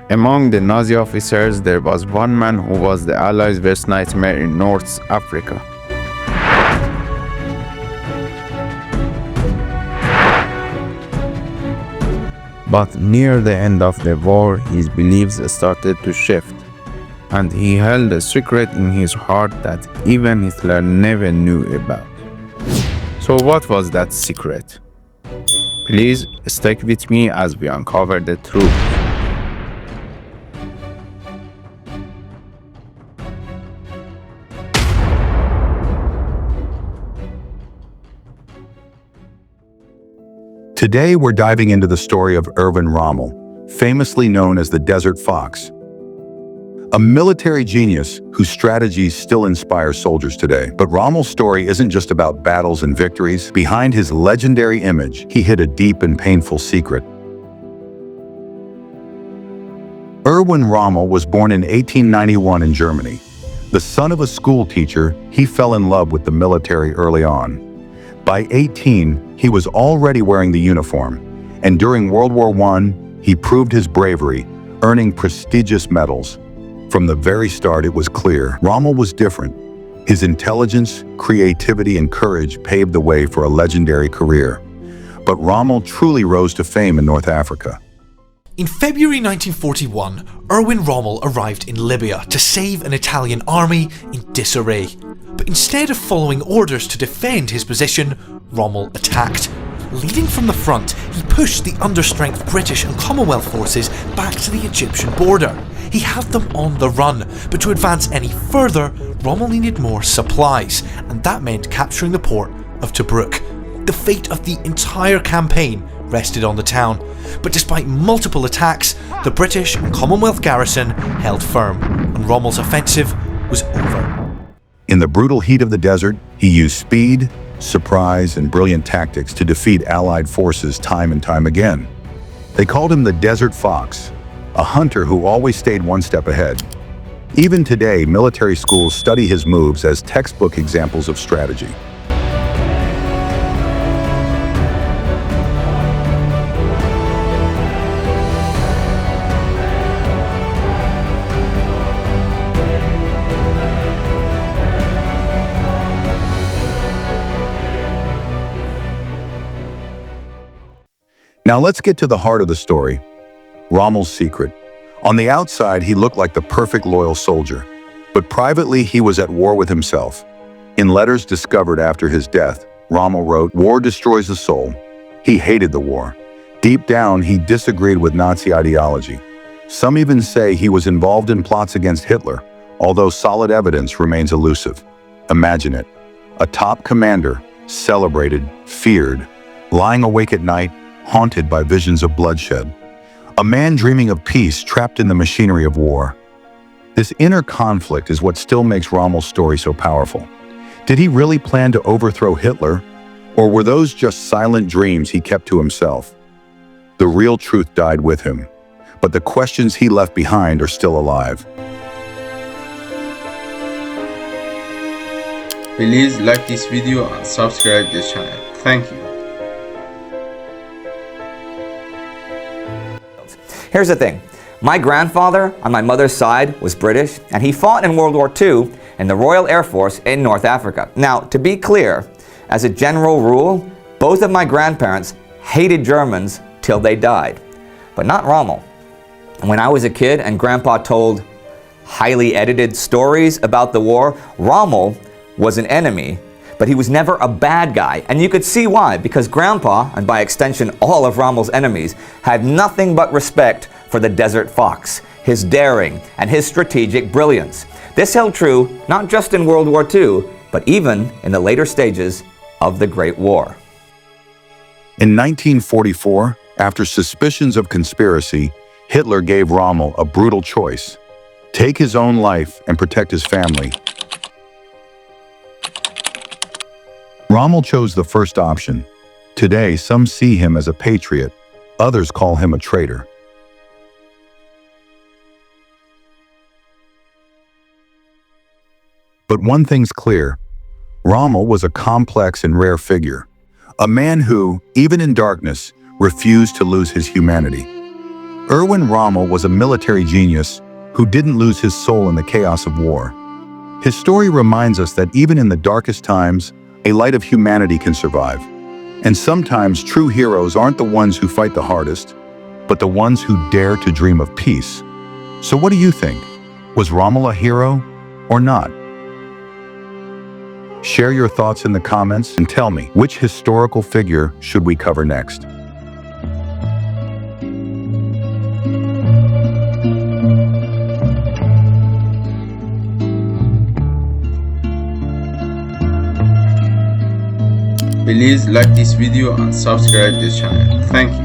Among the Nazi officers, there was one man who was the Allies' worst nightmare in North Africa. But near the end of the war, his beliefs started to shift, and he held a secret in his heart that even Hitler never knew about. So what was that secret? Please stick with me as we uncover the truth. Today, we're diving into the story of Erwin Rommel, famously known as the Desert Fox, a military genius whose strategies still inspire soldiers today. But Rommel's story isn't just about battles and victories. Behind his legendary image, he hid a deep and painful secret. Erwin Rommel was born in 1891 in Germany. The son of a school teacher, he fell in love with the military early on. By 18, he was already wearing the uniform, and during World War I, he proved his bravery, earning prestigious medals. From the very start, it was clear Rommel was different. His intelligence, creativity, and courage paved the way for a legendary career. But Rommel truly rose to fame in North Africa. In February 1941, Erwin Rommel arrived in Libya to save an Italian army in disarray. But instead of following orders to defend his position, Rommel attacked. Leading from the front, he pushed the understrength British and Commonwealth forces back to the Egyptian border. He had them on the run, but to advance any further, Rommel needed more supplies, and that meant capturing the port of Tobruk. The fate of the entire campaign rested on the town, but despite multiple attacks, the British and Commonwealth garrison held firm, and Rommel's offensive was over. In the brutal heat of the desert, he used speed, surprise, and brilliant tactics to defeat Allied forces time and time again. They called him the Desert Fox, a hunter who always stayed one step ahead. Even today, military schools study his moves as textbook examples of strategy. Now let's get to the heart of the story, Rommel's secret. On the outside, he looked like the perfect loyal soldier, but privately he was at war with himself. In letters discovered after his death, Rommel wrote, "War destroys the soul." He hated the war. Deep down, he disagreed with Nazi ideology. Some even say he was involved in plots against Hitler, although solid evidence remains elusive. Imagine it, a top commander, celebrated, feared, lying awake at night, haunted by visions of bloodshed. A man dreaming of peace trapped in the machinery of war. This inner conflict is what still makes Rommel's story so powerful. Did he really plan to overthrow Hitler? Or were those just silent dreams he kept to himself? The real truth died with him, but the questions he left behind are still alive. Please like this video and subscribe this channel. Thank you. Here's the thing. My grandfather on my mother's side was British, and he fought in World War II in the Royal Air Force in North Africa. Now, to be clear, as a general rule, both of my grandparents hated Germans till they died, but not Rommel. When I was a kid and Grandpa told highly edited stories about the war, Rommel was an enemy, but he was never a bad guy. And you could see why, because Grandpa, and by extension all of Rommel's enemies, had nothing but respect for the Desert Fox, his daring, and his strategic brilliance. This held true not just in World War II, but even in the later stages of the Great War. In 1944, after suspicions of conspiracy, Hitler gave Rommel a brutal choice: take his own life and protect his family, Rommel chose the first option. Today, some see him as a patriot, others call him a traitor. But one thing's clear. Rommel was a complex and rare figure, a man who, even in darkness, refused to lose his humanity. Erwin Rommel was a military genius who didn't lose his soul in the chaos of war. His story reminds us that even in the darkest times, a light of humanity can survive. And sometimes true heroes aren't the ones who fight the hardest, but the ones who dare to dream of peace. So what do you think? Was Rommel a hero or not? Share your thoughts in the comments and tell me, which historical figure should we cover next? Please like this video and subscribe this channel. Thank you.